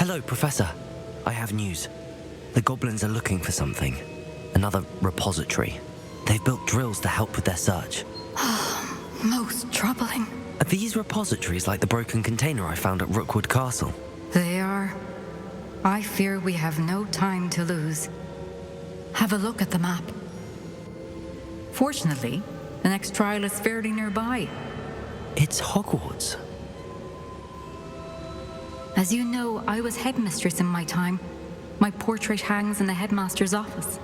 Hello, Professor. I have news. The goblins are looking for something. Another repository. They've built drills to help with their search. Most troubling. Are these repositories like the broken container I found at Rookwood Castle? They are. I fear we have no time to lose. Have a look at the map. Fortunately, the next trial is fairly nearby. It's Hogwarts. As you know, I was headmistress in my time. My portrait hangs in the headmaster's office.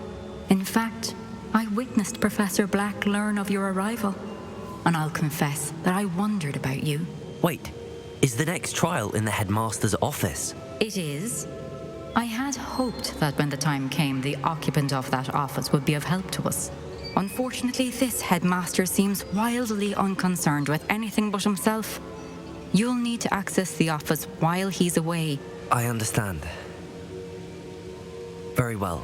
In fact, I witnessed Professor Black learn of your arrival. And I'll confess that I wondered about you. Wait, is the next trial in the headmaster's office? It is. I had hoped that when the time came, the occupant of that office would be of help to us. Unfortunately, this headmaster seems wildly unconcerned with anything but himself. You'll need to access the office while he's away. I understand. Very well.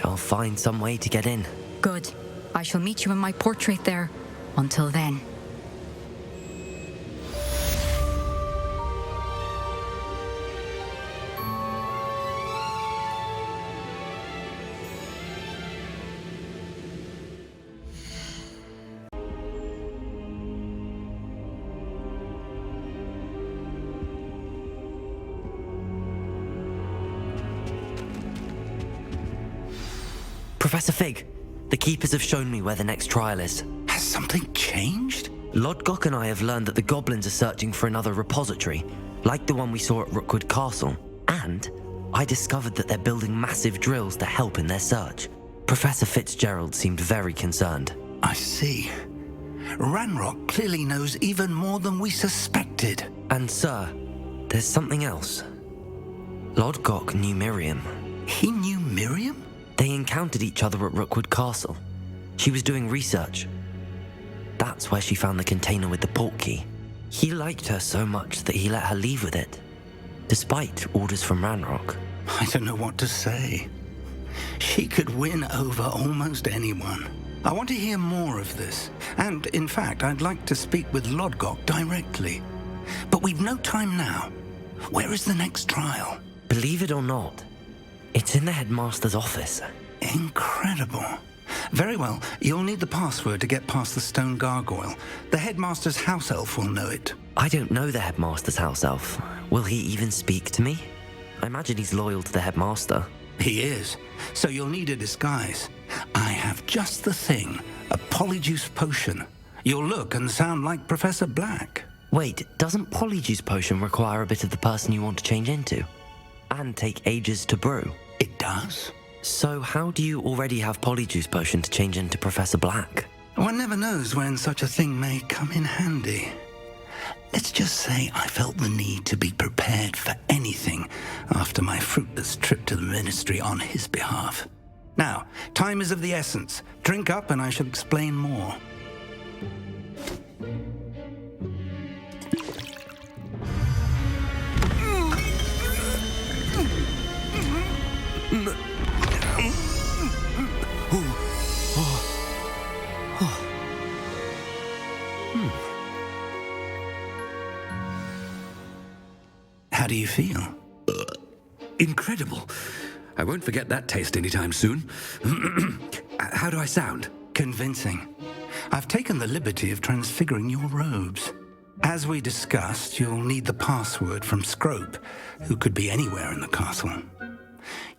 I'll find some way to get in. Good. I shall meet you in my portrait there. Until then. Professor Fig, the keepers have shown me where the next trial is. Has something changed? Lodgok and I have learned that the goblins are searching for another repository, like the one we saw at Rookwood Castle. And I discovered that they're building massive drills to help in their search. Professor Fitzgerald seemed very concerned. I see. Ranrock clearly knows even more than we suspected. And sir, there's something else. Lodgok knew Miriam. He knew Miriam? They encountered each other at Rookwood Castle. She was doing research. That's where she found the container with the port key. He liked her so much that he let her leave with it, despite orders from Ranrock. I don't know what to say. She could win over almost anyone. I want to hear more of this. And, in fact, I'd like to speak with Lodgok directly. But we've no time now. Where is the next trial? Believe it or not, it's in the headmaster's office. Incredible. Very well, you'll need the password to get past the stone gargoyle. The headmaster's house elf will know it. I don't know the headmaster's house elf. Will he even speak to me? I imagine he's loyal to the headmaster. He is, so you'll need a disguise. I have just the thing, a polyjuice potion. You'll look and sound like Professor Black. Wait, doesn't Polyjuice Potion require a bit of the person you want to change into? And take ages to brew? It does. So how do you already have Polyjuice Potion to change into Professor Black? One never knows when such a thing may come in handy. Let's just say I felt the need to be prepared for anything after my fruitless trip to the ministry on his behalf. Now, time is of the essence. Drink up and I shall explain more. How do you feel? Incredible. I won't forget that taste anytime soon. How do I sound? Convincing. I've taken the liberty of transfiguring your robes. As we discussed, you'll need the password from Scrope, who could be anywhere in the castle.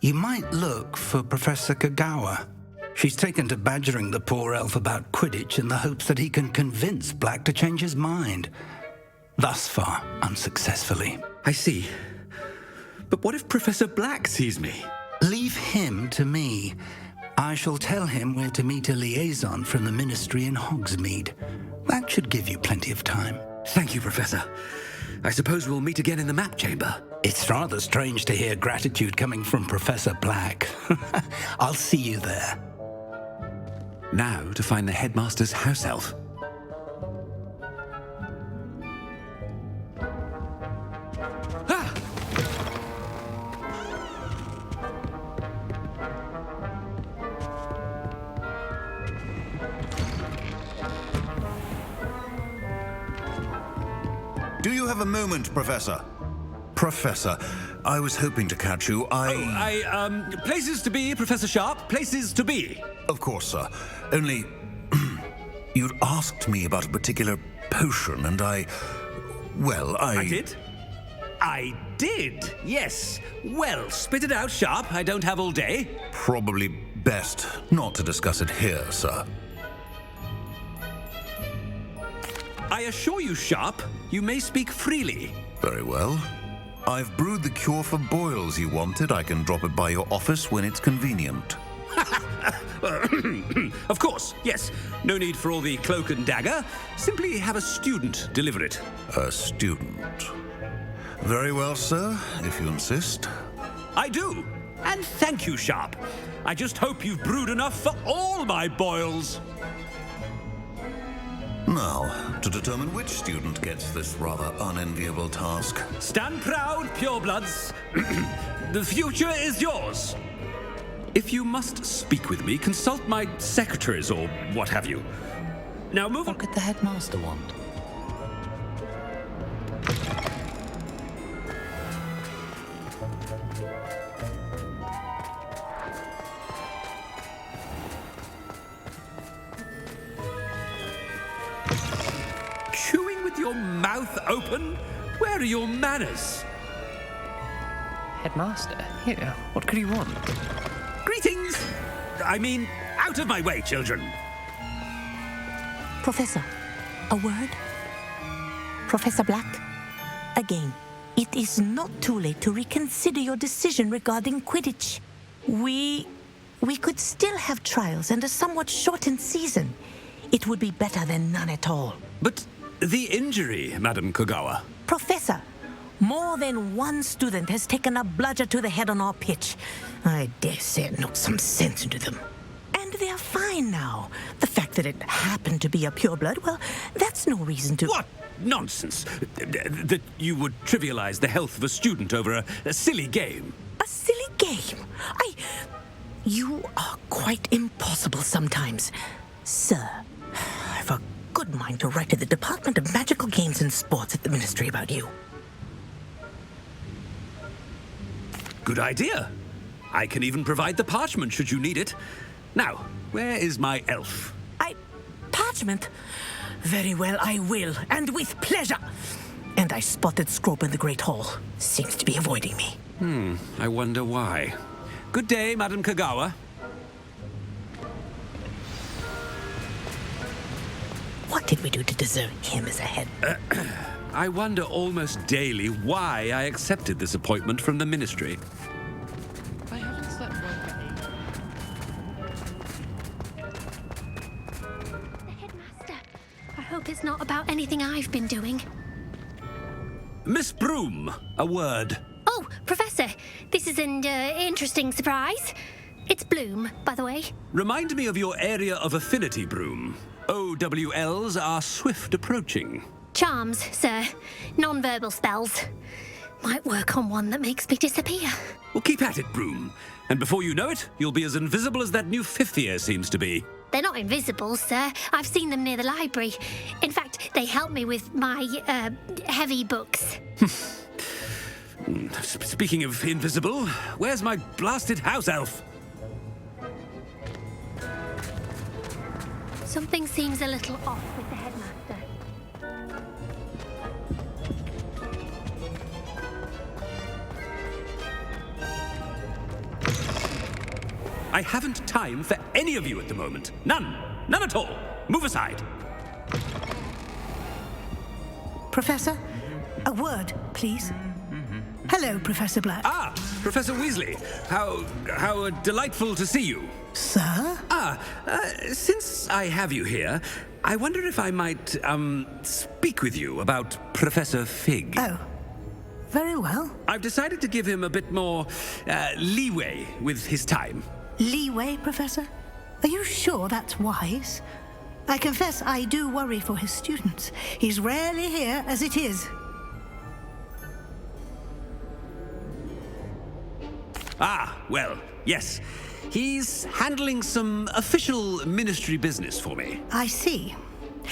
You might look for Professor Kagawa. She's taken to badgering the poor elf about Quidditch in the hopes that he can convince Black to change his mind. Thus far, unsuccessfully. I see. But what if Professor Black sees me? Leave him to me. I shall tell him where to meet a liaison from the ministry in Hogsmeade. That should give you plenty of time. Thank you, Professor. I suppose we'll meet again in the map chamber. It's rather strange to hear gratitude coming from Professor Black. I'll see you there. Now to find the headmaster's house elf. Ah! Do you have a moment, Professor? Professor, I was hoping to catch you. Places to be, Professor Sharp, places to be. Of course, sir. Only... you'd asked me about a particular potion, and I did? I did, yes. Well, spit it out, Sharp. I don't have all day. Probably best not to discuss it here, sir. I assure you, Sharp, you may speak freely. Very well. I've brewed the cure for boils you wanted. I can drop it by your office when it's convenient. Of course, yes. No need for all the cloak and dagger. Simply have a student deliver it. A student. Very well, sir, if you insist. I do. And thank you, Sharp. I just hope you've brewed enough for all my boils. Now, to determine which student gets this rather unenviable task. Stand proud, purebloods. The future is yours. If you must speak with me, consult my secretaries or what have you. Now move on. What could the headmaster want? Chewing with your mouth open? Where are your manners? Headmaster? Here, what could he want? Greetings! I mean, out of my way, children. Professor, a word? Professor Black, again, it is not too late to reconsider your decision regarding Quidditch. We could still have trials and a somewhat shortened season. It would be better than none at all. But the injury, Madam Kogawa. Professor, more than one student has taken a bludger to the head on our pitch. I dare say it knocked some sense into them. And they're fine now. The fact that it happened to be a pureblood, well, that's no reason to... What nonsense! That you would trivialize the health of a student over a silly game. A silly game? You are quite impossible sometimes. Sir, I've a good mind to write to the Department of Magical Games and Sports at the Ministry about you. Good idea. I can even provide the parchment should you need it. Now, where is my elf? Parchment? Very well, I will, and with pleasure. And I spotted Scrope in the Great Hall. Seems to be avoiding me. I wonder why. Good day, Madam Kogawa. What did we do to deserve him as a head? I wonder almost daily why I accepted this appointment from the ministry. I haven't slept well. The headmaster. I hope it's not about anything I've been doing. Miss Broom, a word. Oh, Professor, this is an interesting surprise. It's Bloom, by the way. Remind me of your area of affinity, Broom. OWLs are swift approaching. Charms, sir. Non-verbal spells. Might work on one that makes me disappear. Well, keep at it, Broom. And before you know it, you'll be as invisible as that new fifth year seems to be. They're not invisible, sir. I've seen them near the library. In fact, they help me with my, heavy books. Speaking of invisible, where's my blasted house elf? Something seems a little off with the headmaster. I haven't time for any of you at the moment. None. None at all. Move aside. Professor, a word, please. Hello, Professor Black. Ah, Professor Weasley. How delightful to see you. Sir? Since I have you here, I wonder if I might, speak with you about Professor Fig. Oh, very well. I've decided to give him a bit more, leeway with his time. Leeway, Professor? Are you sure that's wise? I confess I do worry for his students. He's rarely here as it is. Ah, well, yes. He's handling some official ministry business for me. I see.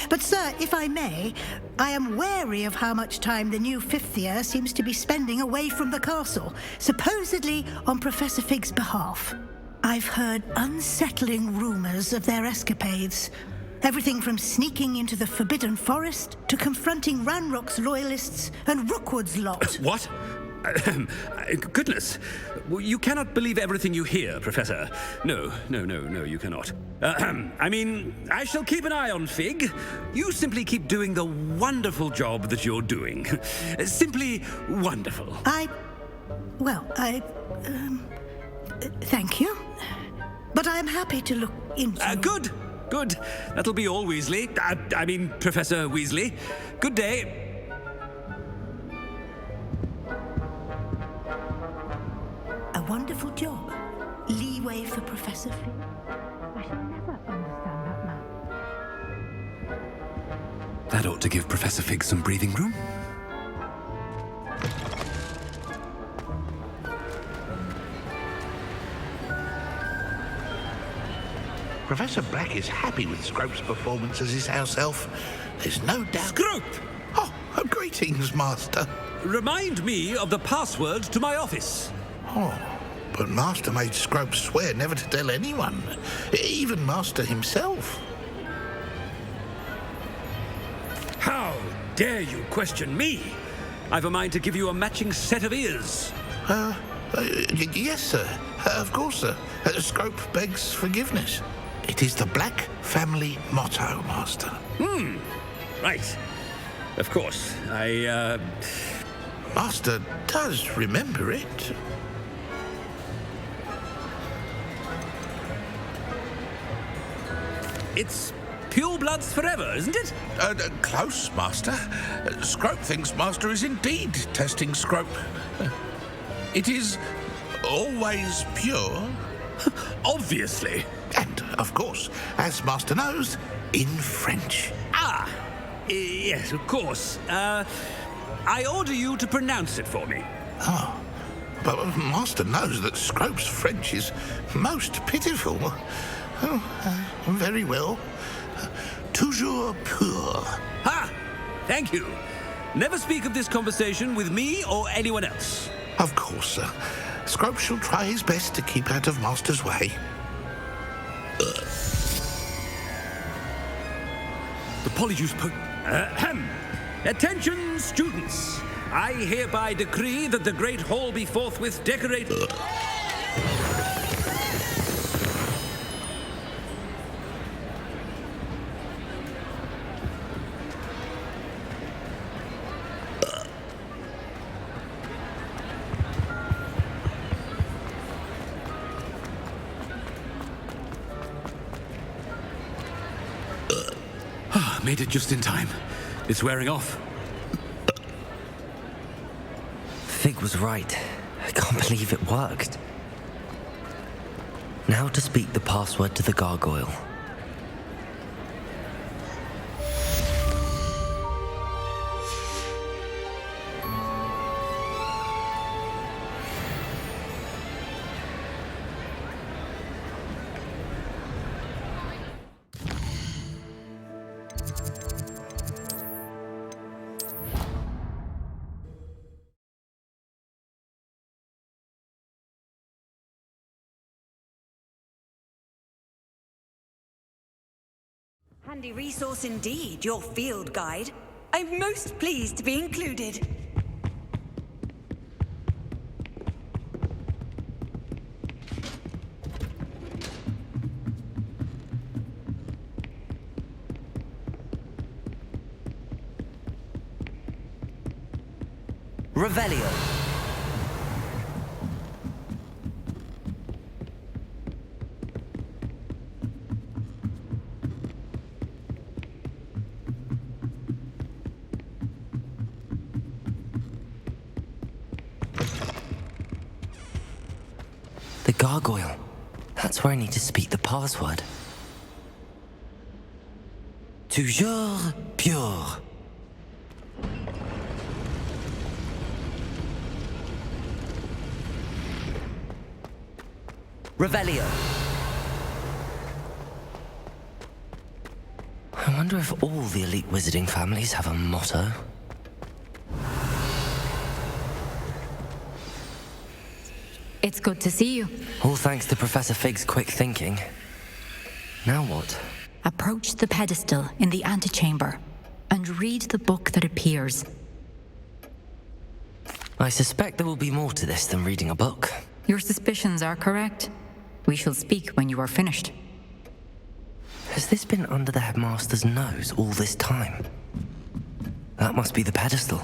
But, sir, if I may, I am wary of how much time the new fifth year seems to be spending away from the castle, supposedly on Professor Fig's behalf. I've heard unsettling rumours of their escapades. Everything from sneaking into the Forbidden Forest to confronting Ranrock's loyalists and Rookwood's lot. What? Goodness. You cannot believe everything you hear, Professor. No, you cannot. I mean, I shall keep an eye on Fig. You simply keep doing the wonderful job that you're doing. Simply wonderful. Thank you. But I am happy to look into... Good. That'll be all, Weasley. I mean, Professor Weasley. Good day. A wonderful job. Leeway for Professor Fig. I shall never understand that man. That ought to give Professor Fig some breathing room. Professor Black is happy with Scrope's performance as his house elf. There's no doubt... Scrope! Oh, greetings, Master. Remind me of the password to my office. Oh, but Master made Scrope swear never to tell anyone, even Master himself. How dare you question me? I've a mind to give you a matching set of ears. Yes, sir. Of course, sir. Scrope begs forgiveness. It is the Black family motto, Master. Right. Of course. Master does remember it. It's purebloods forever, isn't it? Close, Master. Scrope thinks Master is indeed testing Scrope. It is always pure. Obviously. And, of course, as Master knows, in French. Yes, of course. I order you to pronounce it for me. Oh, but Master knows that Scrope's French is most pitiful. Oh, very well. Toujours pur. Ha! Thank you. Never speak of this conversation with me or anyone else. Of course, sir. Scrope shall try his best to keep out of Master's way. The Polyjuice Attention, students! I hereby decree that the Great Hall be forthwith decorated... Made it just in time. It's wearing off. Fig was right. I can't believe it worked. Now to speak the password to the gargoyle. Handy resource indeed, your field guide. I'm most pleased to be included. Revelio. The gargoyle. That's where I need to speak the password. Toujours pure. Revelio. I wonder if all the elite wizarding families have a motto. It's good to see you. All thanks to Professor Fig's quick thinking. Now what? Approach the pedestal in the antechamber and read the book that appears. I suspect there will be more to this than reading a book. Your suspicions are correct. We shall speak when you are finished. Has this been under the headmaster's nose all this time? That must be the pedestal.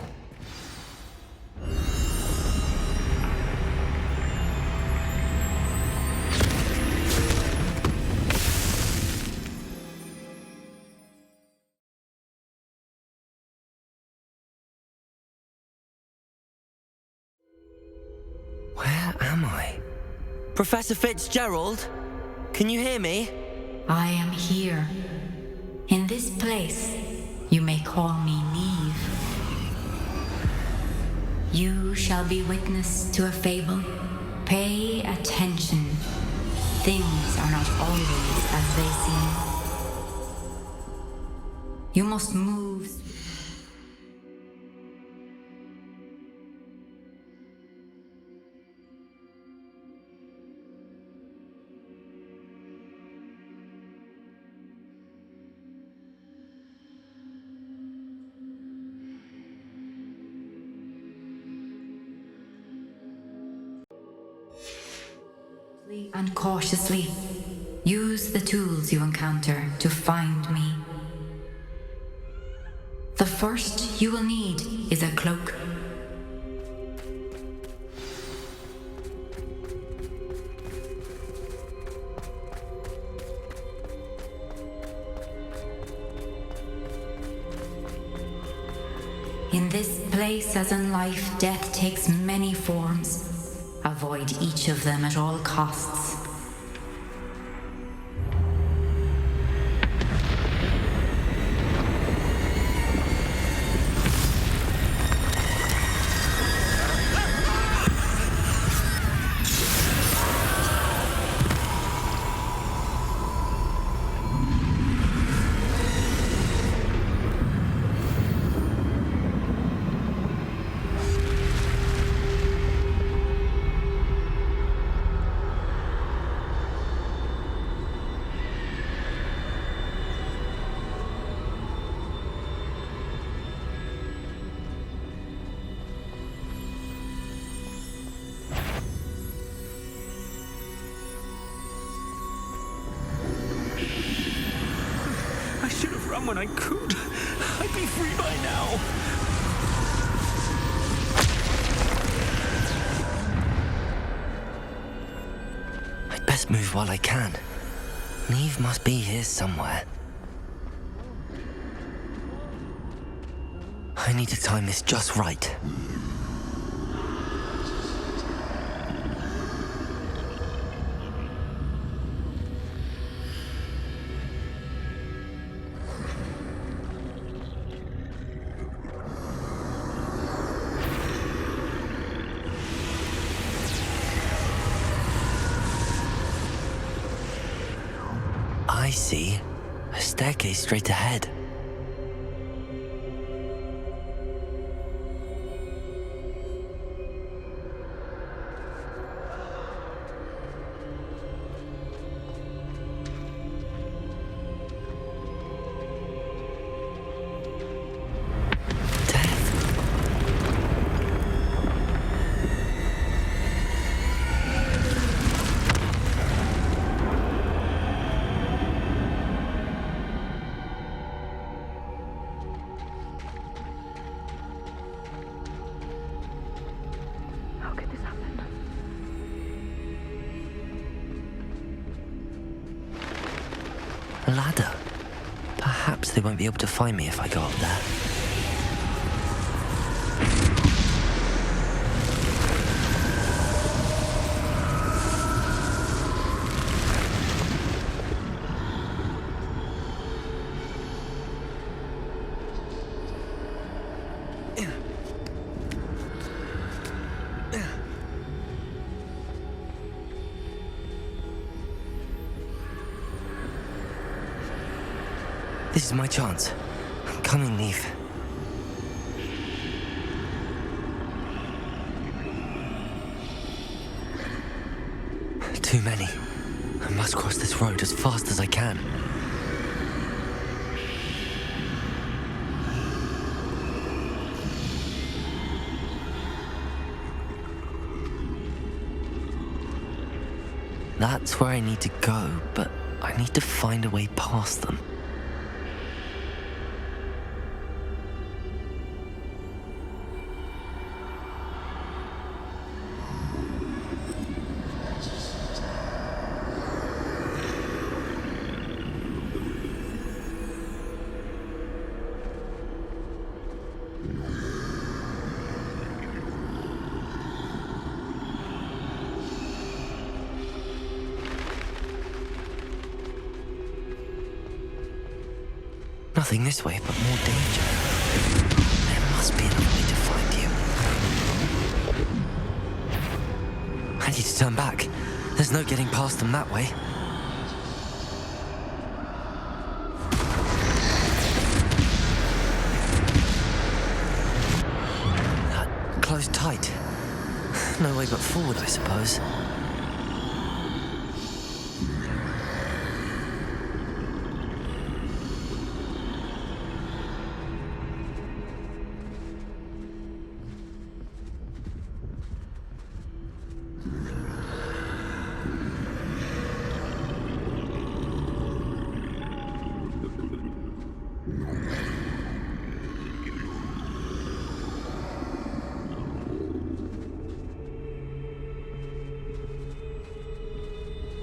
Where am I? Professor Fitzgerald? Can you hear me? I am here. In this place, you may call me Neve. You shall be witness to a fable. Pay attention. Things are not always as they seem. You must move. And cautiously use the tools you encounter to find me. The first you will need is a cloak. In this place, as in life, death takes many forms. Avoid each of them at all costs. When I could, I'd be free by now. I'd best move while I can. Neve must be here somewhere. I need to time this just right. I see a staircase straight ahead. A ladder. Perhaps they won't be able to find me if I go up there. This is my chance. Come and leave. Too many. I must cross this road as fast as I can. That's where I need to go, but I need to find a way past them. Nothing this way, but more danger. There must be another way to find you. I need to turn back. There's no getting past them that way. Closed tight. No way but forward, I suppose.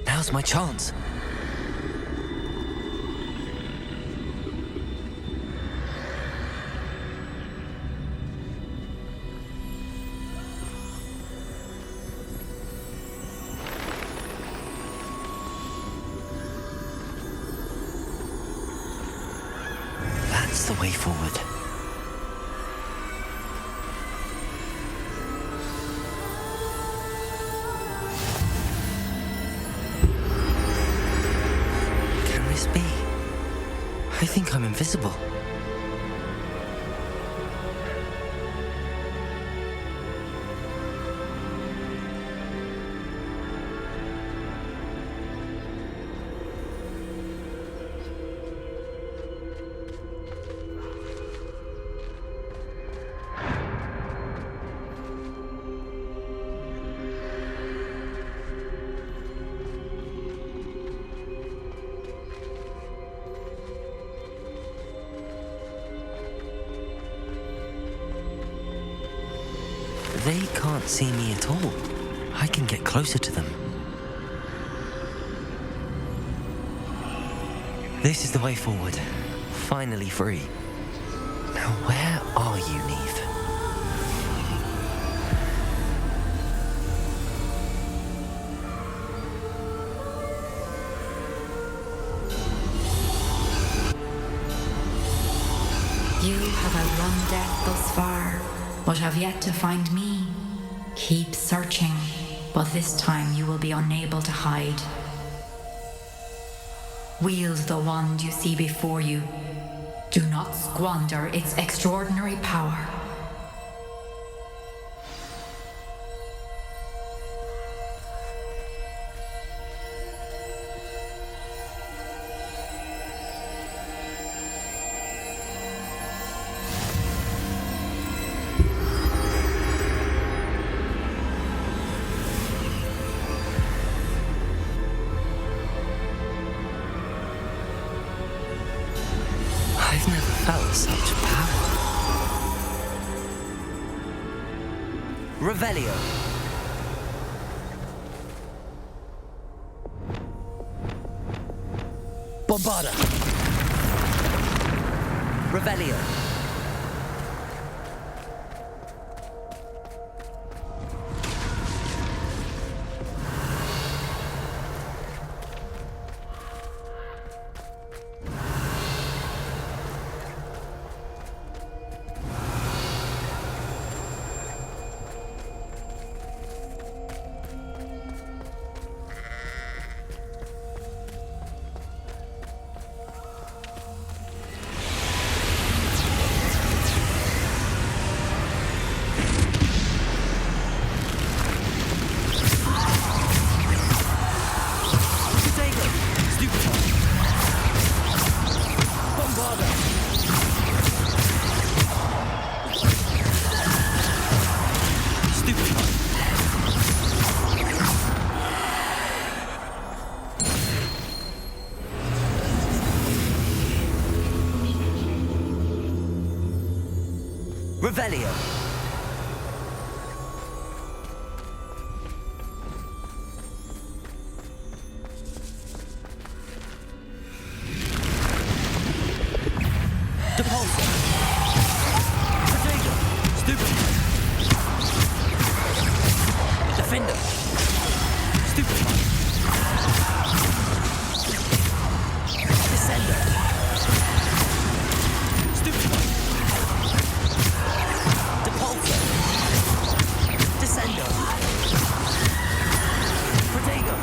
Now's my chance. That's the way forward. I think I'm invisible. They can't see me at all. I can get closer to them. This is the way forward. Finally free. Now where are you, Neve? You have outrun death thus far, but have yet to find me. Keep searching, but this time you will be unable to hide. Wield the wand you see before you. Do not squander its extraordinary power. I've never felt such power. Revelio. Bombarda. Revelio. Revelio. Depulso. Protego. Stupid. Defender. Stupid. Descender. Stupid. Depulso. Descender. Protego.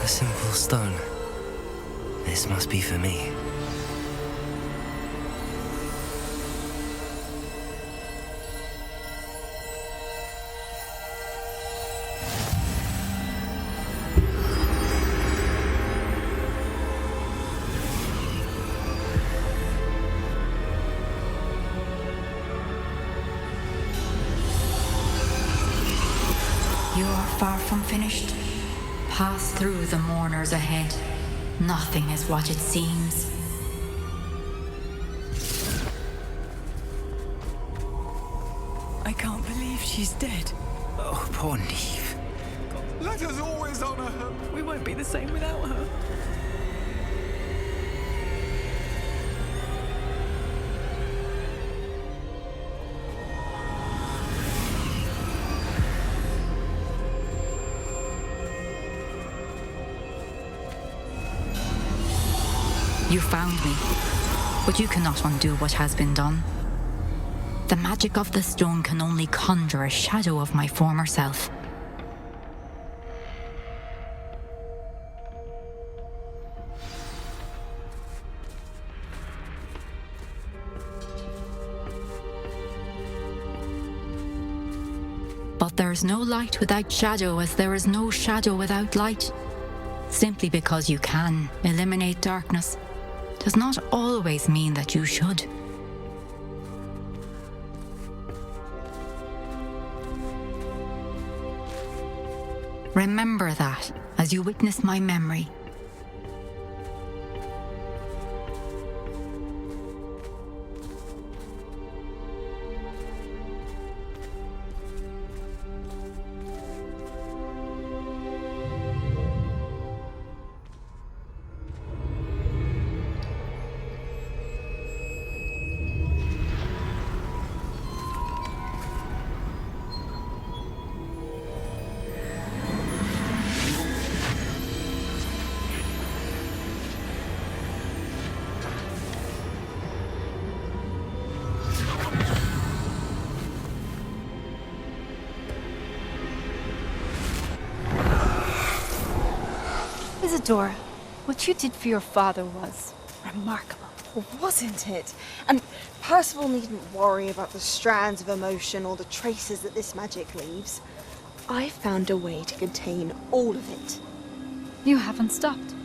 Simple stone. This must be for me. You are far from finished. Pass through the mourners ahead. Nothing is what it seems. I can't believe she's dead. Oh, poor Neve. Let us always honor her. We won't be the same without her. You found me, but you cannot undo what has been done. The magic of the stone can only conjure a shadow of my former self. But there is no light without shadow, as there is no shadow without light. Simply because you can eliminate darkness does not always mean that you should. Remember that as you witness my memory. Isadora, what you did for your father was remarkable, wasn't it? And Percival needn't worry about the strands of emotion or the traces that this magic leaves. I found a way to contain all of it. You haven't stopped.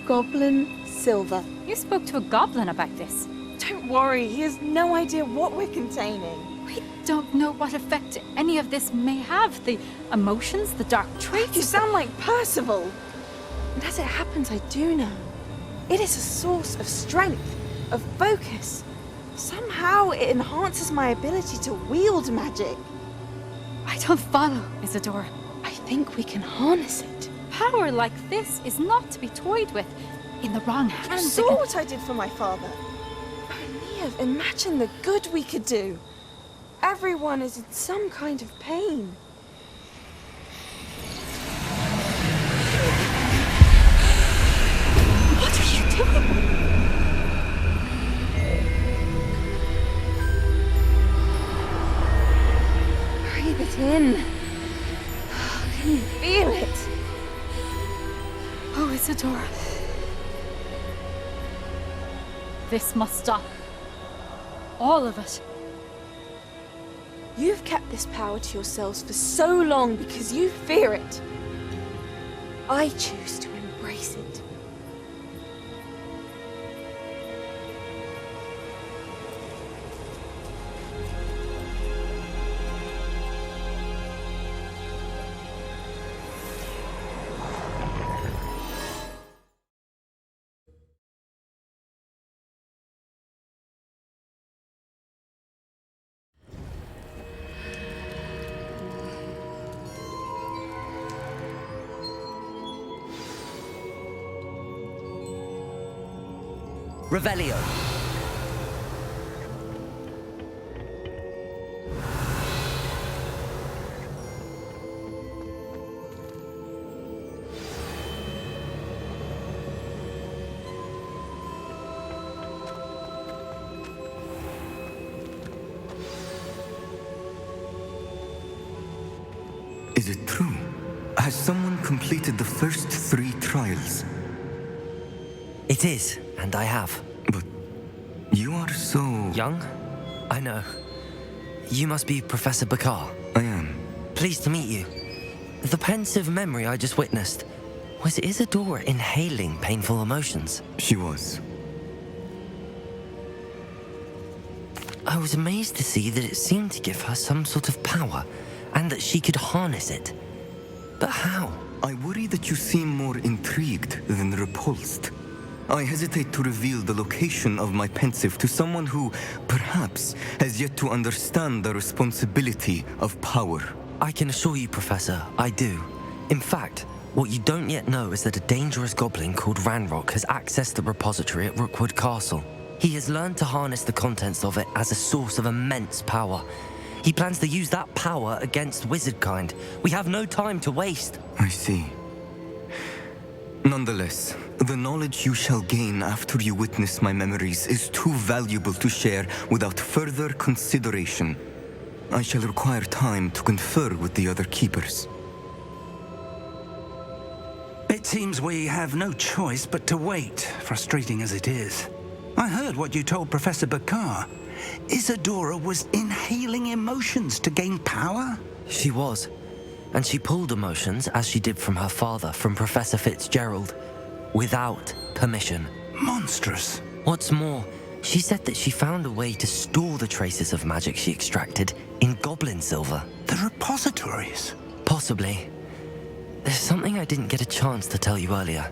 Goblin Silver. You spoke to a goblin about this. Don't worry, he has no idea what we're containing. We don't know what effect any of this may have. The emotions, the dark traits. You sound like Percival. And as it happens, I do know. It is a source of strength, of focus. Somehow it enhances my ability to wield magic. I don't follow, Isadora. I think we can harness it. Power like this is not to be toyed with. In the wrong hands. You saw what I did for my father. Aeneas, imagine the good we could do. Everyone is in some kind of pain. What are you doing? Breathe it in. Can you feel it? Oh, Isadora. This must stop. All of it. You've kept this power to yourselves for so long because you fear it. I choose to embrace it. Revelio. Is it true? Has someone completed the first 3 trials? It is, and I have. But you are so... Young? I know. You must be Professor Bakar. I am. Pleased to meet you. The pensive memory I just witnessed, was Isadora inhaling painful emotions? She was. I was amazed to see that it seemed to give her some sort of power, and that she could harness it. But how? I worry that you seem more intrigued than repulsed. I hesitate to reveal the location of my pensive to someone who, perhaps, has yet to understand the responsibility of power. I can assure you, Professor, I do. In fact, what you don't yet know is that a dangerous goblin called Ranrock has accessed the repository at Rookwood Castle. He has learned to harness the contents of it as a source of immense power. He plans to use that power against wizardkind. We have no time to waste. I see. Nonetheless, the knowledge you shall gain after you witness my memories is too valuable to share without further consideration. I shall require time to confer with the other keepers. It seems we have no choice but to wait, frustrating as it is. I heard what you told Professor Bakar. Isadora was inhaling emotions to gain power? She was. And she pulled emotions, as she did from her father, from Professor Fitzgerald, without permission. Monstrous. What's more, she said that she found a way to store the traces of magic she extracted in goblin silver. The repositories? Possibly. There's something I didn't get a chance to tell you earlier.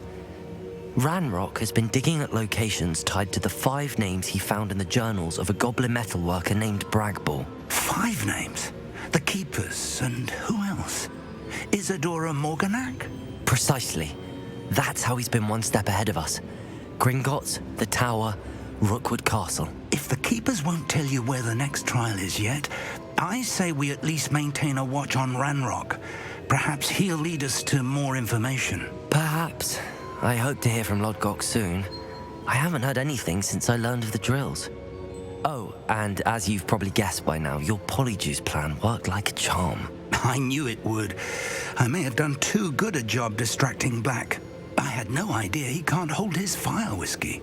Ranrock has been digging at locations tied to the 5 names he found in the journals of a goblin metalworker named Bragball. 5 names? The Keepers, and who else? Isadora Morganac? Precisely. That's how he's been one step ahead of us. Gringotts, the Tower, Rookwood Castle. If the Keepers won't tell you where the next trial is yet, I say we at least maintain a watch on Ranrock. Perhaps he'll lead us to more information. Perhaps. I hope to hear from Lodgok soon. I haven't heard anything since I learned of the drills. Oh, and as you've probably guessed by now, your Polyjuice plan worked like a charm. I knew it would. I may have done too good a job distracting Black. I had no idea he can't hold his fire whiskey.